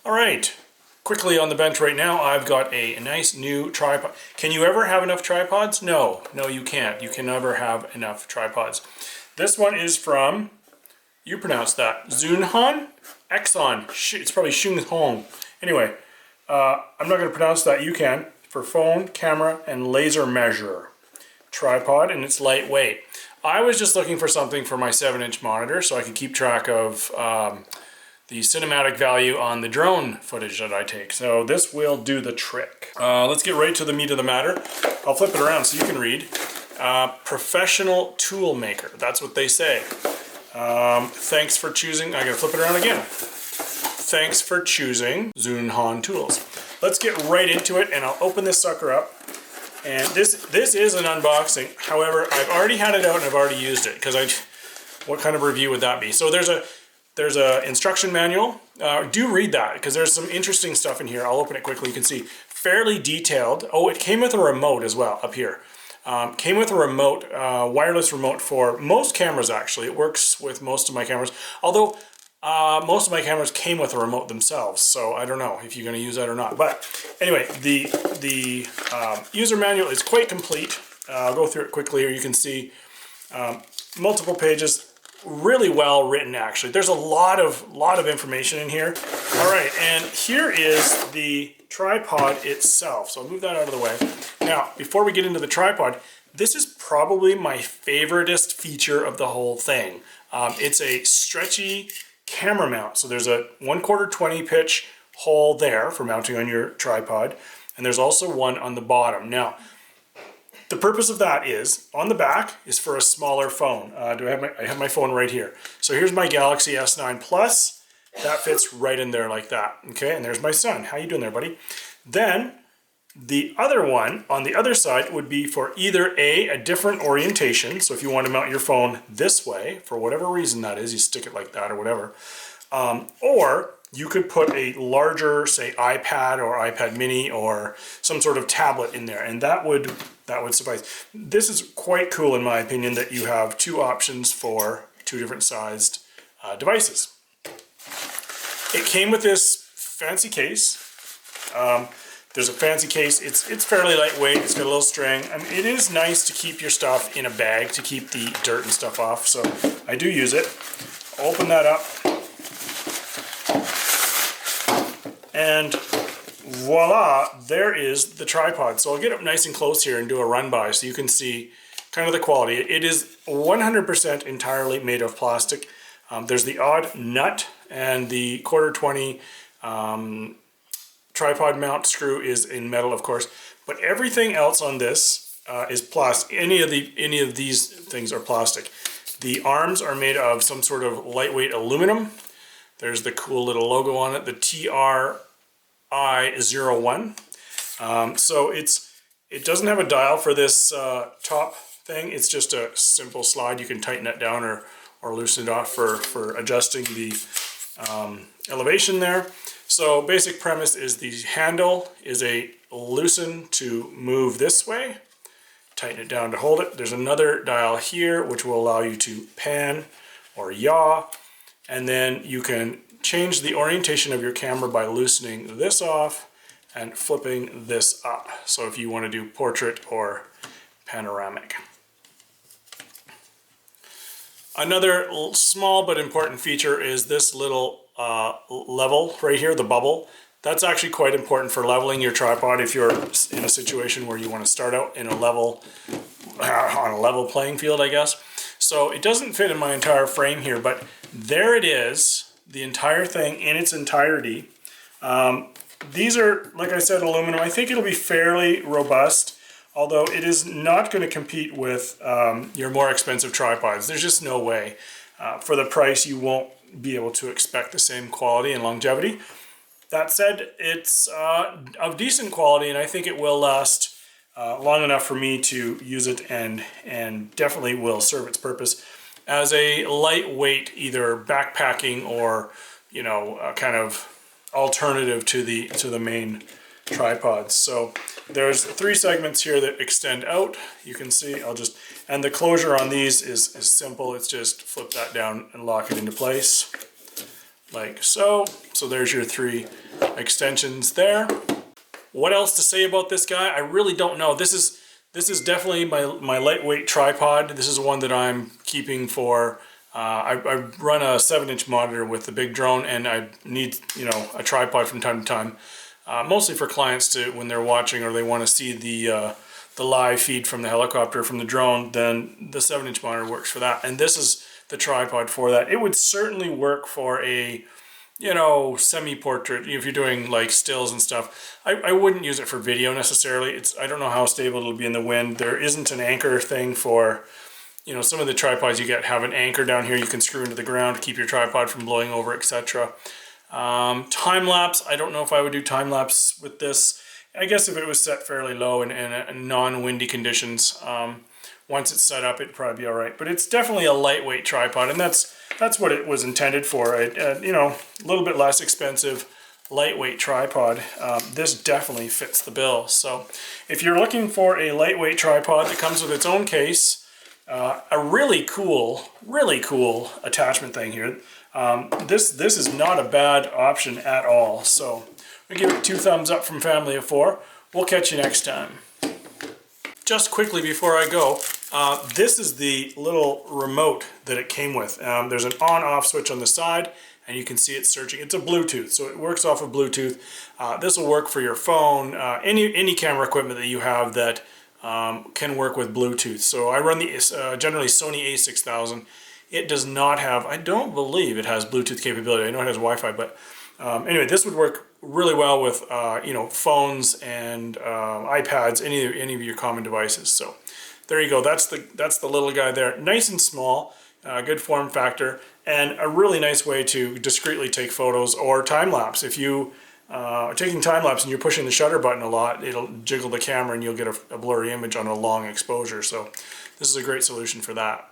All right, quickly on the bench right now, I've got a nice new tripod. Can you ever have enough tripods? No, you can't. You can never have enough tripods. This one is from, you pronounce that, Xunhon? It's probably Xunhon. Anyway, I'm not going to pronounce that, you can. For phone, camera, and laser measure tripod, and it's lightweight. I was just looking for something for my 7-inch monitor so I could keep track of the cinematic value on the drone footage that I take. So this will do the trick. Let's get right to the meat of the matter. I'll flip it around so you can read. Professional tool maker, that's what they say. Thanks for choosing, I gotta flip it around again. Thanks for choosing Xunhon tools. Let's get right into it, and I'll open this sucker up. And this is an unboxing. However, I've already had it out and I've already used it because what kind of review would that be? So there's a instruction manual. Do read that because there's some interesting stuff in here. I'll open it quickly. You can see fairly detailed. Oh, it came with a remote as well up here. Came with a remote, wireless remote for most cameras actually. It works with most of my cameras. Although most of my cameras came with a remote themselves, so I don't know if you're going to use that or not. But anyway, the user manual is quite complete. I'll go through it quickly here. You can see multiple pages, really well written actually. There's a lot of information in here. All right, and here is the tripod itself. So I'll move that out of the way. Now, before we get into the tripod, this is probably my favoriteest feature of the whole thing. It's a stretchy camera mount. So there's a 1/4 20 pitch hole there for mounting on your tripod, and there's also one on the bottom. Now, the purpose of that is on the back is for a smaller phone. I have my phone right here. So here's my Galaxy S9 Plus. That fits right in there like that. Okay, and there's my son. How you doing there, buddy? Then the other one on the other side would be for either a different orientation. So if you want to mount your phone this way, for whatever reason that is, you stick it like that or whatever. Or you could put a larger, say, iPad or iPad mini or some sort of tablet in there, and that would suffice. This is quite cool in my opinion that you have two options for two different sized devices. It came with this fancy case. There's a fancy case. It's fairly lightweight. It's got a little string. I mean, it is nice to keep your stuff in a bag to keep the dirt and stuff off. So I do use it. Open that up. And voila, there is the tripod. So I'll get up nice and close here and do a run by so you can see kind of the quality. It is 100% entirely made of plastic. There's the odd nut, and the 1/4 20 tripod mount screw is in metal, of course, but everything else on this is plastic. Any of these things are plastic. The arms are made of some sort of lightweight aluminum. There's the cool little logo on it, the TRI01. So it doesn't have a dial for this top thing. It's just a simple slide. You can tighten it down or loosen it off for adjusting the elevation there. So basic premise is the handle is a loosen to move this way, tighten it down to hold it. There's another dial here which will allow you to pan or yaw, and then you can change the orientation of your camera by loosening this off and flipping this up. So if you want to do portrait or panoramic. Another small but important feature is this little level right here, the bubble. That's actually quite important for leveling your tripod if you're in a situation where you want to start out in a level, on a level playing field, I guess. So it doesn't fit in my entire frame here, but there it is, the entire thing in its entirety. These are, like I said, aluminum. I think it'll be fairly robust, although it is not going to compete with your more expensive tripods. There's just no way. For the price, you won't be able to expect the same quality and longevity. That said, it's of decent quality, and I think it will last long enough for me to use it, and definitely will serve its purpose as a lightweight, either backpacking or, you know, a kind of alternative to the main tripods. So there's 3 segments here that extend out. You can see, and the closure on these is simple. It's just flip that down and lock it into place like so. So there's your 3 extensions there. What else to say about this guy? I really don't know. This is definitely my lightweight tripod. This is one that I'm keeping for, I run a 7-inch monitor with the big drone, and I need, a tripod from time to time. Mostly for clients to, when they're watching or they want to see the live feed from the helicopter, from the drone, then the 7-inch monitor works for that. And this is the tripod for that. It would certainly work for a, semi-portrait, if you're doing like stills and stuff. I wouldn't use it for video necessarily. I don't know how stable it'll be in the wind. There isn't an anchor thing for, some of the tripods you get have an anchor down here you can screw into the ground to keep your tripod from blowing over, etc. Time-lapse, I don't know if I would do time-lapse with this. I guess if it was set fairly low in non-windy conditions, once it's set up, it'd probably be all right. But it's definitely a lightweight tripod, and that's what it was intended for. A little bit less expensive, lightweight tripod. This definitely fits the bill. So if you're looking for a lightweight tripod that comes with its own case, a really cool attachment thing here. This is not a bad option at all. So we give it 2 thumbs up from Family of 4. We'll catch you next time. Just quickly before I go, this is the little remote that it came with. There's an on-off switch on the side, and you can see it searching. It's a Bluetooth, so it works off of Bluetooth. This will work for your phone, any camera equipment that you have that can work with Bluetooth. So I run the generally Sony a6000. It does not have, I don't believe it has Bluetooth capability. I know it has Wi-Fi, but anyway, this would work really well with phones and iPads, any of your common devices. So there you go. That's the little guy there. Nice and small, good form factor, and a really nice way to discreetly take photos or time lapse. If you are taking time lapse and you're pushing the shutter button a lot, it'll jiggle the camera and you'll get a blurry image on a long exposure. So this is a great solution for that.